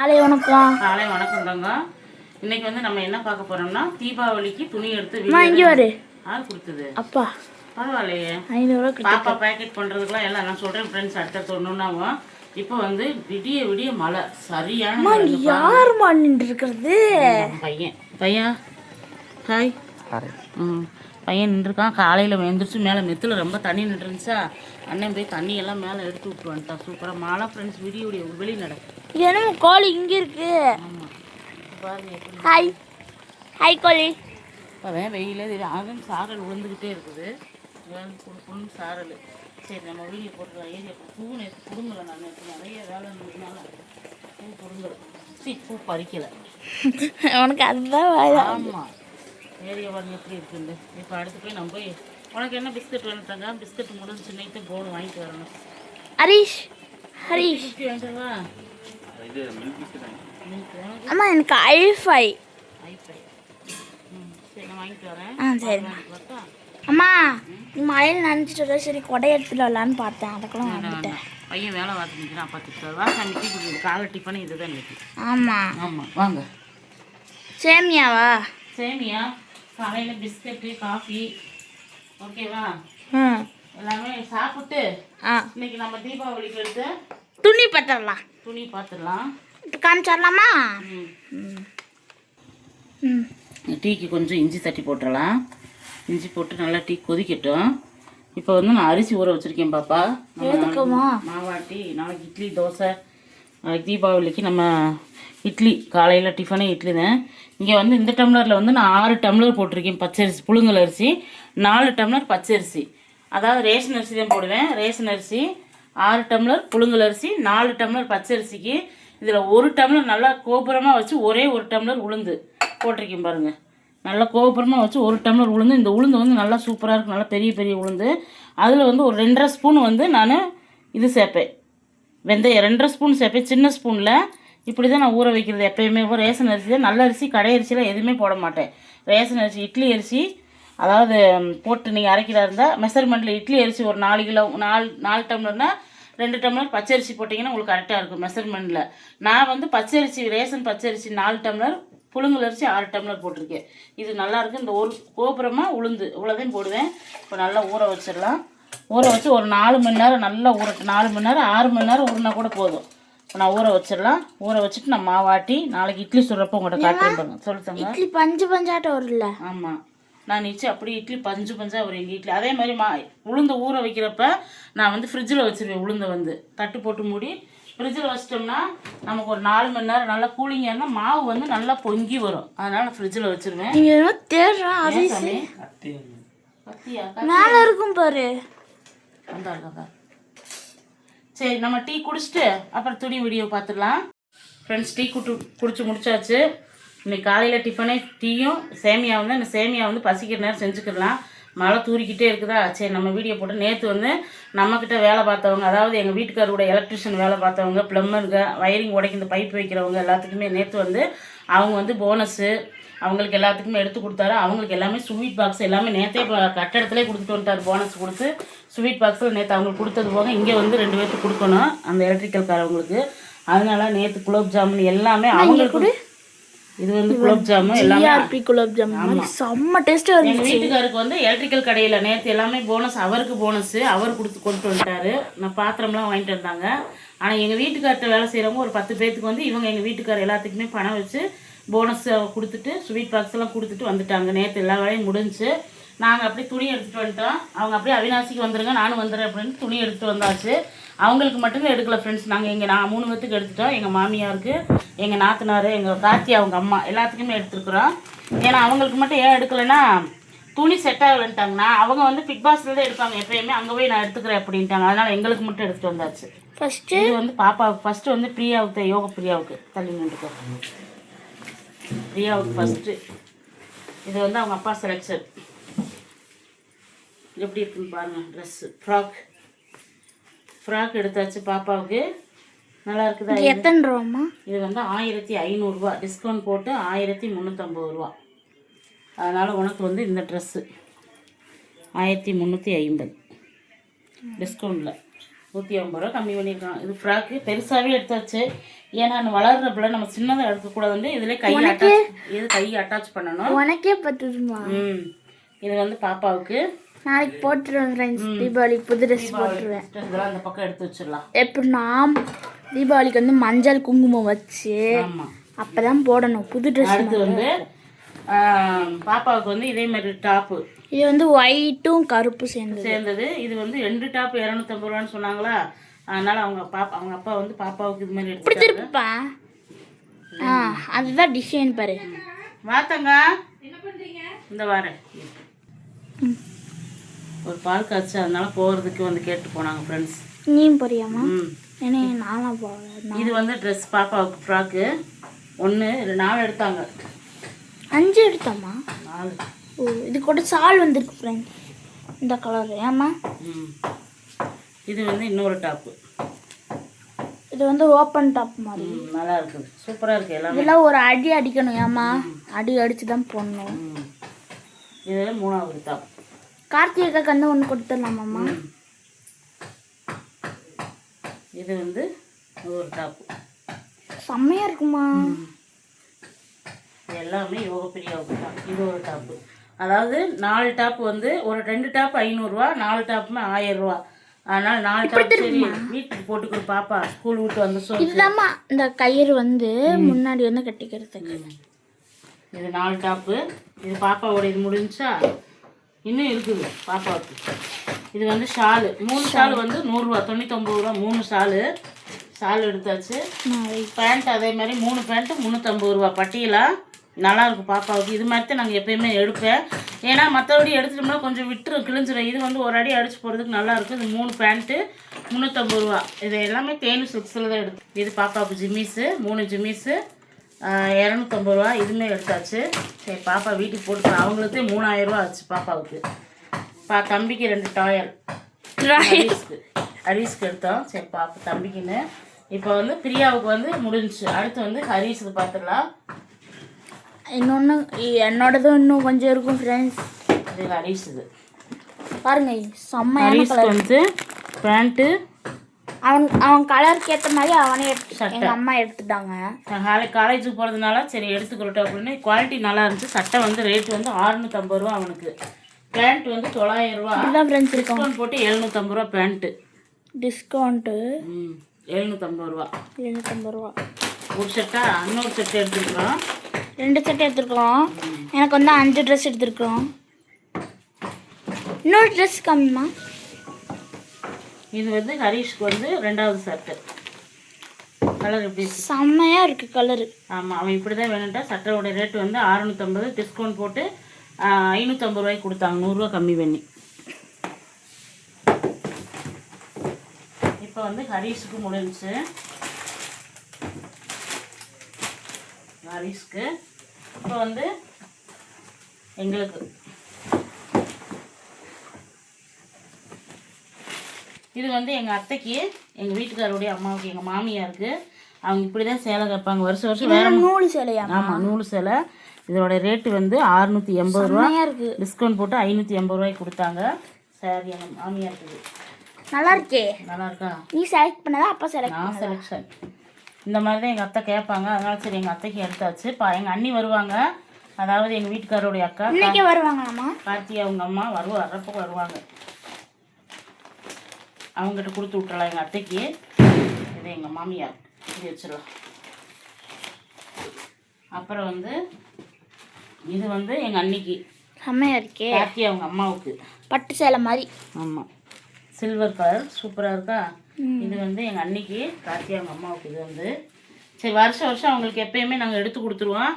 காலை வணக்கம். காலை வணக்கம் தாங்க. இன்னைக்கு வந்து நம்ம என்ன பார்க்க போறோம்னா தீபாவளிக்கு துணி எடுத்து இங்கே வரு யார் கொடுத்தது? அப்பா. பரவாயில்லையே, 500 பாப்பா பேக்கெட் பண்ணுறதுக்குலாம் எல்லாம் நான் சொல்கிறேன் ஃப்ரெண்ட்ஸ். அடுத்த ஒன்றுனாவும் இப்போ வந்து விடிய விடிய மழை சரியான யார் நின்று இருக்கிறது? பையன் ஹாய் பையன் நின்றுருக்கான். காலையில் எழுந்திரிச்சு மேலே மெத்தில் ரொம்ப தண்ணி நின்றுருந்துச்சா, அண்ணன் போய் தண்ணி எல்லாம் மேலே எடுத்து விட்டு வந்துட்டான். சூப்பராக மழை ஃப்ரெண்ட்ஸ். விடிய வெளி நடக்கும். என்ன கோழி இங்கே இருக்கு? ஆமாம் பாருங்க. ஹாய் ஹாய் கோழி. அதான் வெயிலே தெரியும். அதுவும் சாரல் விழுந்துக்கிட்டே இருக்குது. பொண்ணு சாரல். சரி நம்ம வீடியோ போட்டுக்கலாம். ஏரியா பூ நேற்று பிடுங்கலை. நான் நேற்று நிறைய வேலை இருந்ததுனால பூ பிடுங்கலை. பூ பறிக்கலை. உனக்கு அதுதான் வேலை. ஆமாம், ஏரியா பாருங்க எப்படி இருக்குண்டு. இப்போ அடுத்து போய் நம்ம போய் உனக்கு என்ன பிஸ்கட் வேணுட்டாங்க? பிஸ்கட் முடிஞ்சு நைட்டு போன் வாங்கிட்டு வரணும். ஹரிஷ் ஹரிஷ் வேண்டாவா? அம்மா எனக்கு ஐஃபை. சரி நான் வாங்கிட்டு வரேன். சரிம்மா. அம்மா மழையில் நினச்சிட்டு சரி கொடை எடுத்துட்டு வரலான்னு பார்த்தேன். அதுக்கெல்லாம் வந்துட்டேன். பையன் வேலை பார்த்துட்டு நான் பார்த்துட்டு வா. சாமி டீ குடிக்குது. காலை டிஃபனு இதுதான் இன்னைக்கு. ஆமாம் ஆமாம் வாங்க. சேமியாவா? சேமியா காலையில் பிஸ்கட்டு காஃபி ஓகேவா? எல்லாமே சாப்பிட்டு இன்னைக்கு நம்ம தீபாவளிக்கு எடுத்து துணி பார்த்துடலாம். துணி பார்த்துடலாம். காமிச்சிடலாமா? டீக்கு கொஞ்சம் இஞ்சி தட்டி போட்டுடலாம். இஞ்சி போட்டு நல்லா டீ கொதிக்கட்டும். இப்போ வந்து நான் அரிசி ஊற வச்சுருக்கேன் பாப்பா. மாவாட்டி நாளைக்கு இட்லி தோசை. நாளைக்கு தீபாவளிக்கு நம்ம இட்லி காலையில் டிஃபனே இட்லி தான். இங்கே வந்து இந்த டம்ளரில் வந்து நான் 6 டம்ளர் போட்டிருக்கேன் பச்சரிசி, புழுங்கல் அரிசி. 4 டம்ளர் பச்சரிசி, அதாவது ரேஷன் அரிசி தான் போடுவேன். ரேஷன் அரிசி 6 டம்ளர், புழுங்கல் அரிசி 4 டம்ளர் பச்சரிசிக்கு. இதில் 1 டம்ளர் நல்லா கோபுரமாக வச்சு ஒரே 1 டம்ளர் உளுந்து போட்டிருக்கேன் பாருங்கள். நல்லா கோபுரமாக வச்சு 1 டம்ளர் உளுந்து. இந்த உளுந்து வந்து நல்லா சூப்பராக இருக்கும், நல்லா பெரிய பெரிய உளுந்து. அதில் வந்து ஒரு 2.5 ஸ்பூன் வந்து நான் இது சேர்ப்பேன், வெந்தயம் 2.5 ஸ்பூன் சேர்ப்பேன். சின்ன ஸ்பூனில் இப்படி தான் நான் ஊற வைக்கிறது எப்போயுமே. ரேஷன் அரிசி தான், நல்ல அரிசி கடை அரிசியில் எதுவுமே போட மாட்டேன். ரேஷன் அரிசி இட்லி அரிசி, அதாவது போட்டு நீங்கள் அரைக்கிறா இருந்தால் மெஷர்மெண்ட்டில் இட்லி அரிசி ஒரு 4 கிலோ 4 டம்ளர்னால் 2 டம்ளர் பச்சரிசி போட்டிங்கன்னா உங்களுக்கு கரெக்டாக இருக்கும் மெஷர்மெண்ட்டில். நான் வந்து பச்சரிசி ரேஷன் பச்சரிசி 4 டம்ளர், புழுங்கல் அரிசி 6 டம்ளர் போட்டிருக்கேன். இது நல்லாயிருக்கு. இந்த ஒரு கோபுரமாக உளுந்து இவ்வளோதையும் போடுவேன். இப்போ நல்லா ஊற வச்சிடலாம். ஊற வச்சு ஒரு 4 மணி நேரம் நல்லா ஊறட்டும். 4 மணி நேரம் 6 மணி நேரம் ஊறினா கூட போதும். இப்போ நான் ஊற வச்சிடலாம். ஊற வச்சுட்டு நான் மாவாட்டி நாளைக்கு இட்லி சுடுறப்போ உங்கள்கிட்ட காட்டுறேன் பாருங்க. சொல்லுங்க. இட்லி பஞ்சு பஞ்சாட்டம் வரும்ல? ஆமாம், நான் நினச்சி அப்படி இட்லி பஞ்சு பஞ்சாக வரும் எங்கள் இட்லி. அதே மாதிரி உளுந்து ஊற வைக்கிறப்ப நான் வந்து ஃப்ரிட்ஜில் வச்சுருவேன். உளுந்தை வந்து தட்டு போட்டு மூடி ஃப்ரிட்ஜில் வச்சிட்டோம்னா நமக்கு ஒரு 4 மணி நேரம் நல்லா கூலிங்காக மாவு வந்து நல்லா பொங்கி வரும். அதனால் ஃப்ரிட்ஜில் வச்சுருவேன். மேலே இருக்கும் பாரு. வந்தாருக்கா. சரி நம்ம டீ குடிச்சிட்டு அப்புறம் துணி வீடியோ பார்த்துடலாம். ஃப்ரெண்ட்ஸ் டீ குடிச்சு முடிச்சாச்சு. இன்னைக்கு காலையில் டிஃபனே டீயும் சேமியாவும் தான். இந்த சேமியா வந்து பசிக்கிற நேரம் செஞ்சுக்கிடலாம். மழை தூரிக்கிட்டே இருக்குதா, சரி நம்ம வீடியோ போட்டு. நேற்று வந்து நம்மக்கிட்ட வேலை பார்த்தவங்க, அதாவது எங்கள் வீட்டுக்காரோட எலக்ட்ரிஷியன் வேலை பார்த்தவங்க, ப்ளம்பருங்க, வயரிங் உடைக்க இந்த பைப் வைக்கிறவங்க எல்லாத்துக்குமே நேற்று வந்து அவங்க வந்து போனஸு அவங்களுக்கு எல்லாத்துக்குமே எடுத்து கொடுத்தாரு. அவங்களுக்கு எல்லாமே ஸ்வீட் பாக்ஸ் எல்லாமே நேற்றே கட்டடத்துலேயே கொடுத்துட்டு வந்துட்டார். போனஸ் கொடுத்து ஸ்வீட் பாக்ஸில் நேற்று அவங்களுக்கு கொடுத்தது போக இங்கே வந்து 2 பேருக்கு கொடுக்கணும் அந்த எலக்ட்ரிக்கல்காரவங்களுக்கு. அதனால நேற்று குலோப் ஜாமுன் எல்லாமே அவங்களுக்கு. இது வந்து குலோப் ஜாமுன் எல்லாமே குலோப் ஜாமுன் செம்ம டேஸ்ட்டாக இருக்கும். எங்கள் வீட்டுக்காருக்கு வந்து எலக்ட்ரிக்கல் கடையில் நேற்று எல்லாமே போனஸ், அவருக்கு போனஸு அவர் கொண்டு வந்துட்டார். நான் பாத்திரம்லாம் வாங்கிட்டு வந்தாங்க. ஆனால் எங்கள் வீட்டுக்கார்ட்ட வேலை செய்கிறவங்க ஒரு 10 பேர்த்துக்கு வந்து இவங்க எங்கள் வீட்டுக்கார் எல்லாத்துக்குமே பணம் வச்சு போனஸ் கொடுத்துட்டு ஸ்வீட் பாக்ஸ் எல்லாம் கொடுத்துட்டு வந்துட்டாங்க. நேற்று எல்லா வேலையும் முடிஞ்சு நாங்கள் அப்படியே துணி எடுத்துகிட்டு வந்துட்டோம். அவங்க அப்படியே அவினாசிக்கு வந்துடுங்க, நானும் வந்துடுறேன் அப்படின்னு துணி எடுத்துகிட்டு வந்தாச்சு. அவங்களுக்கு மட்டும்தான் எடுக்கலை ஃப்ரெண்ட்ஸ். நாங்கள் நான் 3 பேத்துக்கு எடுத்துட்டோம். எங்கள் மாமியாருக்கு, எங்கள் நாத்தனார், எங்கள் கார்த்தி, அவங்க அம்மா எல்லாத்துக்குமே எடுத்துருக்குறோம். ஏன்னா அவங்களுக்கு மட்டும் ஏன் எடுக்கலைன்னா துணி செட் ஆகலைன்ட்டாங்கன்னா அவங்க வந்து பிக் பாஸ்ல தான் எடுப்பாங்க எப்பயுமே. அங்கே போய் நான் எடுத்துக்கிறேன் அப்படின்ட்டாங்க. அதனால் எங்களுக்கு மட்டும் எடுத்துகிட்டு வந்தாச்சு. ஃபஸ்ட்டு இது வந்து பாப்பாவுக்கு, ஃபஸ்ட்டு வந்து பிரியாவுக்கு, யோக பிரியாவுக்கு தள்ளி நின்றுக்கோ. பிரியாவுக்கு ஃபஸ்ட்டு இது வந்து அவங்க அப்பா செலெக்ஷன். எப்படி இருக்குன்னு பாருங்கள். ட்ரெஸ்ஸு ஃப்ராக் எடுத்தாச்சு பாப்பாவுக்கு. நல்லா இருக்குதா? எத்தனை ரூபாம்மா? இது வந்து 1500 ரூபா, டிஸ்கவுண்ட் போட்டு 1350 ரூபா. அதனால் உனக்கு வந்து இந்த ட்ரெஸ்ஸு 1350 டிஸ்கவுண்ட்டில். 150 ரூபா கம்மி பண்ணியிருக்கான். இது ஃப்ராக்கு பெருசாகவே எடுத்தாச்சு. ஏன்னா வளர்ற பிள்ளை நம்ம சின்னதாக எடுக்கக்கூடாதுன்னு இதில் கை அட்டாச் பண்ணணும். உனக்கே பத்துதுமா. இது வந்து பாப்பாவுக்கு நாளைக்கு போட்டுருவேன் ஃப்ரெண்ட்ஸ். தீபாவளி புது ட்ரெஸ் போட்டுருவேன். இதெல்லாம் அந்த பக்கம் எடுத்து வச்சிடலாம். எப்படின்னா தீபாவளிக்கு வந்து மஞ்சள் குங்குமம் வச்சு அப்பதான் போடணும் புது ட்ரெஸ். அடுத்து வந்து பாப்பாவுக்கு வந்து இதே மாதிரி டாப்பு. இது வந்து ஒயிட்டும் கருப்பு சேர்ந்தது. இது வந்து 2 டாப் 250 ரூபான்னு சொன்னாங்களா, அதனால அவங்க அப்பா வந்து பாப்பாவுக்கு இது மாதிரி எடுத்துருப்பா. அதுதான் டிசைன் பாரு. வாத்தங்க இந்த வாரேன். ஒரு பால் காய்ச்சி அதனால போகிறதுக்கு வந்து கேட்டு போனாங்க ஃப்ரெண்ட்ஸ். நீயும் போறியாமா? ஏன்னா நானும் போகிறேன். இது வந்து ட்ரெஸ் பாப்பாவுக்கு ஃப்ராக்கு 1 4 எடுத்தாங்க. 5 எடுத்தோம்மா. 4. ஓ, இது கூட சால் வந்துருக்கு ஃப்ரெண்ட்ஸ். இந்த கலர் ஏமா? இது வந்து இன்னொரு டாப்பு. இது வந்து ஓப்பன் டாப் மாதிரி நல்லா இருக்குது. சூப்பராக இருக்குது. இதெல்லாம் ஒரு அடி அடிக்கணும் ஏமா? அடி அடித்து தான் போடணும். இதில் 3வது டாப். கார்த்திகைக்கு வந்து ஒன்று கொடுத்துடலாமாம்மா? இது வந்து ஒரு டாப்பு. செம்மையாக இருக்குமா? எல்லாமே யோக பிரியாவுக்கு தான். இது ஒரு டாப்பு. அதாவது 4 டாப் வந்து ஒரு 2 டாப் 500 ரூபா, 4 டாப்புமே 1000 ரூபா. அதனால 4 டாப் சரி வீட்டுக்கு போட்டுக்கிற பாப்பா ஸ்கூல் விட்டு வந்து இதுதாம்மா இந்த கயிறு வந்து முன்னாடி வந்து கட்டிக்கிறதுக்கு. இது 4 டாப்பு. இது பாப்பாவோட இது முடிஞ்சா இன்னும் இருக்குது பாப்பாவுக்கு. இது வந்து ஷாலு. 3 ஷாலு வந்து 100 ரூபா, 99 ரூபா 3 ஷாலு எடுத்தாச்சு. பேண்ட் அதே மாதிரி 3 பேண்ட்டு 350 ரூபா. பட்டியலா நல்லாயிருக்கும் பாப்பாவுக்கு. இது மாதிரி தான் நாங்கள் எப்போயுமே எடுப்பேன். ஏன்னா மற்றபடி எடுத்துட்டோம்னா கொஞ்சம் விட்டுரும், கிழிஞ்சிடும். இது வந்து ஒரு அடி அடிச்சு போகிறதுக்கு நல்லாயிருக்கும். இது 3 பேண்ட்டு 350 ரூபா. இது எல்லாமே தேனு சில்க்ஸில் தான் எடுத்து. இது பாப்பாவுக்கு ஜிம்மிஸு 3 ஜிம்மிஸு 250 ரூபா. இதுவுமே எடுத்தாச்சு. சரி பாப்பா வீட்டுக்கு போட்டுக்கலாம். அவங்களுக்கு 3000 ரூபா ஆச்சு பாப்பாவுக்கு. தம்பிக்கு 2 டாயல் ஹரீஸ்க்கு எடுத்தோம். சரி பாப்பா தம்பிக்குன்னு. இப்போ வந்து பிரியாவுக்கு வந்து முடிஞ்சிச்சு. அடுத்து வந்து ஹரீஸுக்கு பார்த்துடலாம். இன்னொன்று என்னோடதும் இன்னும் கொஞ்சம் இருக்கும் ஃப்ரெண்ட்ஸ். இது ஹரீஸுக்கு பாருங்க செம்மையான ஹரீஸ்க்கு வந்து பேண்ட்டு அவன் கலருக்கு ஏற்ற மாதிரி அவனே எங்கள் அம்மா எடுத்துட்டாங்க. காலேஜுக்கு போகிறதுனால சரி எடுத்துக்கிறோம் அப்படின்னு. குவாலிட்டி நல்லா இருந்துச்சு. சட்டை வந்து ரேட்டு வந்து 650 ரூபா அவனுக்கு. பேண்ட் வந்து 900 ரூபா. டிஸ்கவுண்ட் போட்டு 750 ரூபா பேண்ட்டு. டிஸ்கவுண்ட்டு 750 ரூபா. 750 ரூபா. ஒரு செட்டா இன்னொரு செட்டு எடுத்துருக்கோம். 2 செட் எடுத்துருக்கோம். எனக்கு வந்து 5 ட்ரெஸ் எடுத்துருக்கோம். இன்னொரு ட்ரெஸ் கம்மிமா. இது வந்து ஹரீஷ்க்கு வந்து 2வது சட்டை. கலர் எப்படி செம்மையாக இருக்குது கலரு. ஆமாம் அவன் இப்படி தான் வேணுன்ட்டா. சட்டையோட ரேட்டு வந்து 650. டிஸ்கவுண்ட் போட்டு 550 ரூபாய்க்கு கொடுத்தாங்க. 100 ரூபா கம்மி பண்ணி. இப்போ வந்து ஹரீஷுக்கு முடிஞ்சிச்சு. ஹரீஷ்க்கு இப்போ வந்து எங்களுக்கு இது வந்து எங்கள் அத்தைக்கு, எங்கள் வீட்டுக்காரருடைய அம்மாவுக்கு, எங்கள் மாமியாருக்கு. அவங்க இப்படி தான் சேலை கேட்பாங்க வருஷம் வருஷம். வேறு நூல் சேலையா? ஆமாம் நூல் சேலை. இதோட ரேட்டு வந்து 680 ரூபா. டிஸ்கவுண்ட் போட்டு 580 ரூபாய்க்கு கொடுத்தாங்க. சரி எங்கள் மாமியாருக்கு நல்லா இருக்கே. நல்லா இருக்கா? நீ செலக்ட் பண்ணதா அப்பா செலக்ட்? நான் செலெக்ஷன். இந்த மாதிரி தான் எங்கள் அத்தை கேட்பாங்க. அதனால சரி எங்கள் அத்தைக்கு எடுத்தாச்சு. எங்கள் அண்ணி வருவாங்க. அதாவது எங்கள் வீட்டுக்காரோடைய அக்கா இன்னைக்கு வருவாங்களாம்மா? கார்த்தியா அவங்க அம்மா வர்றப்போ வருவாங்க. அவங்ககிட்ட கொடுத்து விட்டுறலாம் எங்கள் அத்தைக்கு. இது எங்கள் மாமியார். இது வச்சிடலாம். அப்புறம் வந்து இது வந்து எங்கள் அன்னிக்கு செம்மையாக இருக்கே. கார்த்தியா அவங்க அம்மாவுக்கு பட்டு சேலை மாதிரி. ஆமாம் சில்வர் கலர் சூப்பராக இருக்கா. இது வந்து எங்கள் அன்னிக்கு கார்த்தியா அவங்க அம்மாவுக்கு. இது வந்து சரி வருஷம் வருஷம் அவங்களுக்கு எப்பயுமே நாங்கள் எடுத்து கொடுத்துருவோம்.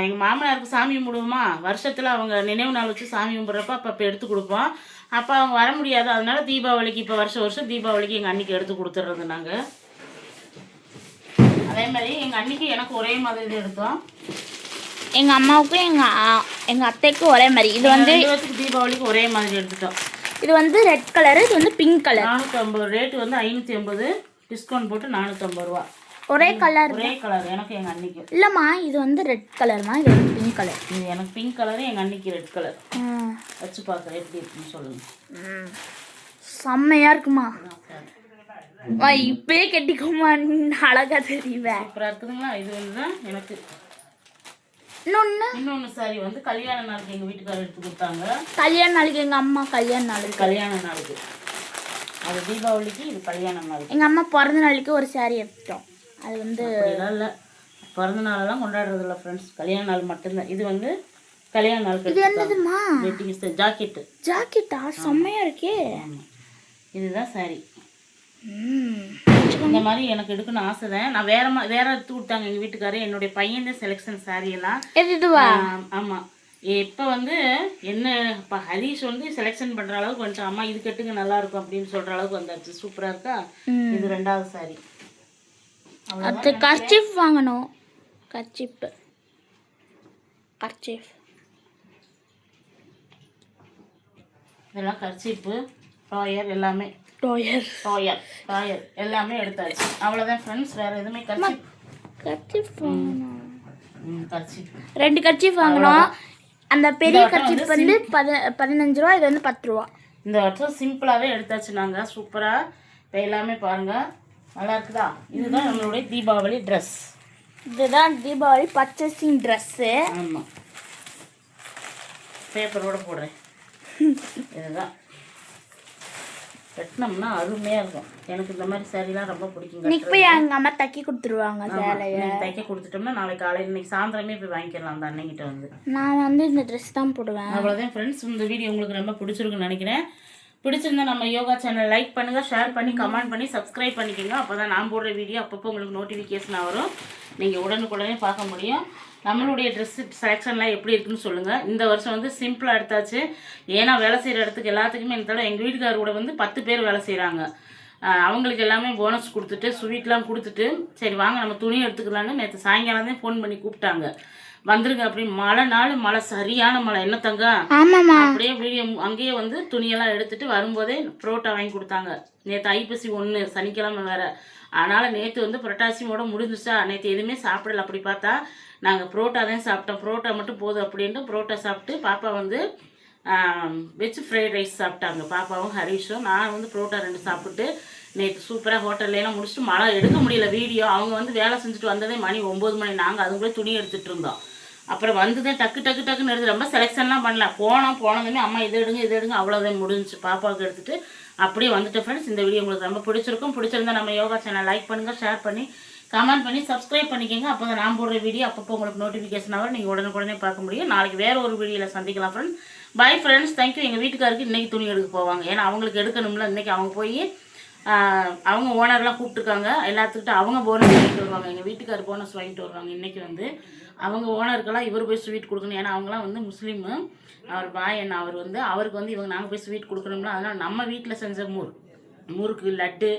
எங்கள் மாமனாருக்கு சாமி கும்பிடுவோமா, வருஷத்தில் அவங்க நினைவு நாள் வச்சு சாமி கும்பிட்றப்ப அப்போ எடுத்து கொடுப்போம். அப்போ அவங்க வர முடியாது. அதனால தீபாவளிக்கு இப்போ வருஷம் வருஷம் தீபாவளிக்கு எங்கள் அன்னிக்கு எடுத்து கொடுத்துட்றது நாங்கள். அதே மாதிரி எங்கள் அன்னிக்கு எனக்கு ஒரே மாதிரி எடுத்தோம். எங்கள் அம்மாவுக்கும் எங்கள் அத்தைக்கும் ஒரே மாதிரி. இது வந்து தீபாவளிக்கு ஒரே மாதிரி எடுத்துட்டோம். இது வந்து ரெட் கலரு, இது வந்து பிங்க் கலர். 450. ரேட்டு வந்து 580. டிஸ்கவுண்ட் போட்டு 450 ரூபா. ஒரே கலர். ஒரே கலர் எனக்கு எங்கள் அன்னிக்கு. இல்லைம்மா இது வந்து ரெட் கலர்மா, இது வந்து பிங்க் கலர். இது எனக்கு பிங்க் கலரு, எங்கள் அன்னிக்கு ரெட் கலர். வச்சு பார்க்குறேன் எப்படி இருக்குன்னு சொல்லுங்கள். செம்மையா இருக்குமா இப்பயே கட்டிக்கோமா அழகா தெரியுவேன் சூப்பராக இருக்குதுங்களா? இது வந்து தான் எனக்கு இன்னொன்று சாரி வந்து கல்யாண நாளுக்கு எங்கள் வீட்டுக்காரர் எடுத்து கொடுத்தாங்க. கல்யாண நாளைக்கு எங்கள் அம்மா கல்யாண நாளுக்கு அது தீபாவளிக்கு, இது கல்யாண நாளுக்கு. எங்கள் அம்மா பிறந்த நாளைக்கு ஒரு சாரி எடுத்துட்டோம். அது வந்து அப்படிலாம் இல்லை, பிறந்த நாளெல்லாம் கொண்டாடுறது இல்லை ஃப்ரெண்ட்ஸ், கல்யாண நாள் மட்டும்தான். இது வந்து கல்யாண நாளுக்கு. இது என்னதுமா? Wedding jacket. ஜாக்கெட்டா? செம்மையா இருக்கே. இதுதான் சாரி. இந்த மாதிரி எனக்கு எடுக்கணும்னு ஆசை தான். நான் வேற எடுத்து கொடுத்தாங்க எங்கள் வீட்டுக்காரர். என்னுடைய பையன் தான் செலெக்ஷன் சாரி எல்லாம். ஆமாம். இப்போ வந்து என்ன இப்போ ஹரிஷ் வந்து செலெக்ஷன் பண்ணுற அளவுக்கு வந்துட்டு, அம்மா இது கட்டுங்க நல்லா இருக்கும் அப்படின்னு சொல்கிற அளவுக்கு வந்தாச்சு. சூப்பராக இருக்கா? இது 2வது சாரி. அது கர்ச்சீஃப் வாங்கணும். கர்ச்சீஃப் இதெல்லாம் கர்ச்சீப்பு, டாயர் எல்லாமே. டாயர் எல்லாமே எடுத்தாச்சு. அவ்வளோதான் ஃப்ரெண்ட்ஸ், வேறு எதுவுமே கர்ச்சீஃப் வாங்கணும். கர்ச்சீப் 2 கர்ச்சீஃப் வாங்கணும். அந்த பெரிய கர்ச்சீப் வந்து 15 ரூபா, இது வந்து 10 ரூபா. இந்த வருஷம் சிம்பிளாகவே எடுத்தாச்சு நாங்கள். சூப்பராக இப்போ எல்லாமே பாருங்கள், நல்லா இருக்குதா? இதுதான் நம்மளுடைய தீபாவளி ட்ரெஸ். இதுதான் தீபாவளி பர்ச்சேசிங் ட்ரெஸ்ஸு. ஆமாம், பேப்பரோட போடுறேன். இதுதான் கட்டினோம்னா அருமையாக இருக்கும். எனக்கு இந்த மாதிரி சாரீலாம் ரொம்ப பிடிக்கும். இன்னைக்கு போய் எங்கள் அம்மா தைக்க கொடுத்துருவாங்க சேலையை. தைக்க கொடுத்துட்டோம்னா நாளைக்கு காலையில், இன்னைக்கு சாயந்தரமே போய் வாங்கிக்கலாம் அந்த அன்னைக்கிட்ட வந்து. நான் வந்து இந்த ட்ரெஸ் தான் போடுவேன். அவ்வளோதான் ஃப்ரெண்ட்ஸ், இந்த வீடியோ உங்களுக்கு ரொம்ப பிடிச்சிருக்குன்னு நினைக்கிறேன். பிடிச்சிருந்தா நம்ம யோகா சேனல் லைக் பண்ணுங்கள், ஷேர் பண்ணி கமெண்ட் பண்ணி சப்ஸ்கிரைப் பண்ணிக்கோங்க. அப்போ தான் நான் போடுற வீடியோ அப்பப்போ உங்களுக்கு நோட்டிஃபிகேஷன் வரும், நீங்கள் உடனுக்குடனே பார்க்க முடியும். நம்மளுடைய ட்ரெஸ்ஸு செலெக்ஷன்லாம் எப்படி இருக்குன்னு சொல்லுங்கள். இந்த வருஷம் வந்து சிம்பிளாக எடுத்தாச்சு. ஏன்னா வேலை செய்கிற இடத்துக்கு எல்லாத்துக்குமே இந்த தடவை எங்கள் வீட்டுக்காரர் கூட வந்து 10 பேர் வேலை செய்கிறாங்க. அவங்களுக்கு எல்லாமே போனஸ் கொடுத்துட்டு ஸ்வீட்லாம் கொடுத்துட்டு, சரி வாங்க நம்ம துணி எடுத்துக்கலான்னு நேற்று சாயங்காலம் தான் ஃபோன் பண்ணி கூப்பிட்டாங்க. வந்துருங்க அப்படி. மழை சரியான மழை. என்ன தங்க? அப்படியே வீடியோ அங்கேயே வந்து துணியெல்லாம் எடுத்துட்டு வரும்போதே புரோட்டா வாங்கி கொடுத்தாங்க. நேற்று ஐப்பசி 1 சனிக்கிழமை வேற. அதனால் நேற்று வந்து புரட்டாசியோட முடிஞ்சிச்சா, நேற்று எதுவுமே சாப்பிடல. அப்படி பார்த்தா நாங்கள் புரோட்டா தான் சாப்பிட்டோம். புரோட்டா மட்டும் போதும் அப்படின்ட்டு புரோட்டா சாப்பிட்டு பாப்பா வந்து வெஜ் ஃப்ரைட் ரைஸ் சாப்பிட்டாங்க, பாப்பாவும் ஹரிஷும். நான் வந்து புரோட்டா 2 சாப்பிட்டு நேற்று சூப்பராக ஹோட்டல்லாம் முடிச்சுட்டு, மழை எடுக்க முடியல வீடியோ. அவங்க வந்து வேலை செஞ்சுட்டு வந்ததே மணி 9 மணி. நாங்கள் அதுக்குள்ளே துணி எடுத்துகிட்டு இருந்தோம். அப்புறம் வந்ததே டக்குன்னு எடுத்து ரொம்ப செலெக்ஷன்லாம் பண்ணல. போனதுமே அம்மா இது எடுங்க அவ்வளோதான் முடிஞ்சிச்சு. பாப்பாவுக்கு எடுத்துகிட்டு அப்படியே வந்துட்டு ஃப்ரெண்ட்ஸ், இந்த வீடியோ உங்களுக்கு ரொம்ப பிடிச்சிருந்தா நம்ம யோகா சேனல் லைக் பண்ணுங்கள், ஷேர் பண்ணி கமெண்ட் பண்ணி சப்ஸ்கிரைப் பண்ணிக்கோங்க. அப்போ தான் நான் போடுற வீடியோ அப்பப்போ உங்களுக்கு நோட்டிஃபிகேஷன் ஆகும், நீங்கள் உடனே பார்க்க முடியும். நாளைக்கு வேறு ஒரு வீடியோவில் சந்திக்கலாம் ஃப்ரெண்ட்ஸ். Bye friends, thank you. எங்கள் வீட்டுக்காருக்கு இன்றைக்கி துணி எடுக்க போவாங்க, ஏன்னா அவங்களுக்கு எடுக்கணும்ல. இன்றைக்கி அவங்க போய் அவங்க ஓனர்லாம் கூப்பிட்டுருக்காங்க. எல்லாத்துக்கிட்ட அவங்க போனஸ் வாங்கிட்டு வருவாங்க. எங்கள் வீட்டுக்கார் போனஸ் வாங்கிட்டு வருவாங்க. இன்றைக்கி வந்து அவங்க ஓனருக்கெல்லாம் இவர் போய் ஸ்வீட் கொடுக்கணும். ஏன்னா அவங்களாம் வந்து முஸ்லீமு. அவர் பாய் என்ன, அவர் வந்து அவருக்கு வந்து நாங்கள் போய் ஸ்வீட் கொடுக்கணும்ல. அதனால் நம்ம வீட்டில் செஞ்ச முறுக்கு லட்டு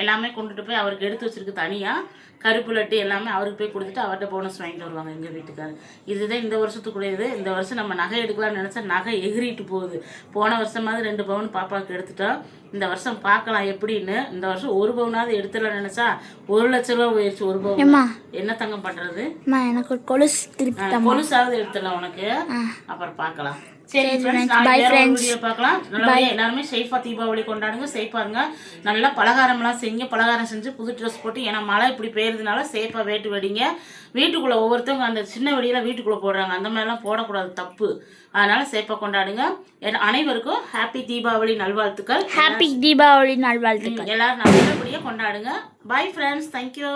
எல்லாமே கொண்டுட்டு போய் அவருக்கு எடுத்து வச்சுருக்கு தனியாக. கருப்பு லட்டு எல்லாமே அவருக்கு போய் கொடுத்துட்டு அவர்கிட்ட போனஸ் வாங்கிட்டு வருவாங்க எங்கள் வீட்டுக்காரர். இதுதான் இந்த வருஷத்துக்குள்ளேயுது. இந்த வருஷம் நம்ம நகை எடுக்கலாம்னு நினச்சா நகை எகிரிட்டு போகுது. போன வருஷமாவது 2 பவுன் பாப்பாவுக்கு எடுத்துட்டோம். இந்த வருஷம் பார்க்கலாம் எப்படின்னு. இந்த வருஷம் 1 பவுனாவது எடுத்துடலாம் நினச்சா 1 லட்ச ரூபா போயிடுச்சு 1 பவுன். என்ன தங்கம் பண்ணுறது? எனக்கு கொலுசாவது எடுத்துடலாம் உனக்கு, அப்புறம் பார்க்கலாம். சரி ஃப்ரெண்ட்ஸ், வீடியோ பார்க்கலாம். நல்லபடியா எல்லாருமே சேஃபாக தீபாவளி கொண்டாடுங்க. சேஃபாக இருங்க. நல்லா பலகாரம்லாம் செய்யுங்க. பலகாரம் செஞ்சு புது ட்ரெஸ் போட்டு, ஏன்னா மழை இப்படி பெய்யறதுனால சேஃபாக வேட்டு வெடிங்க. வீட்டுக்குள்ளே ஒவ்வொருத்தவங்க அந்த சின்ன வெடியெல்லாம் வீட்டுக்குள்ளே போடுறாங்க, அந்த மாதிரிலாம் போடக்கூடாது, தப்பு. அதனால சேஃபாக கொண்டாடுங்க. அனைவருக்கும் ஹாப்பி தீபாவளி நல்வாழ்த்துக்கள். எல்லாரும் நல்லபடியாக கொண்டாடுங்க. Bye friends, thank you.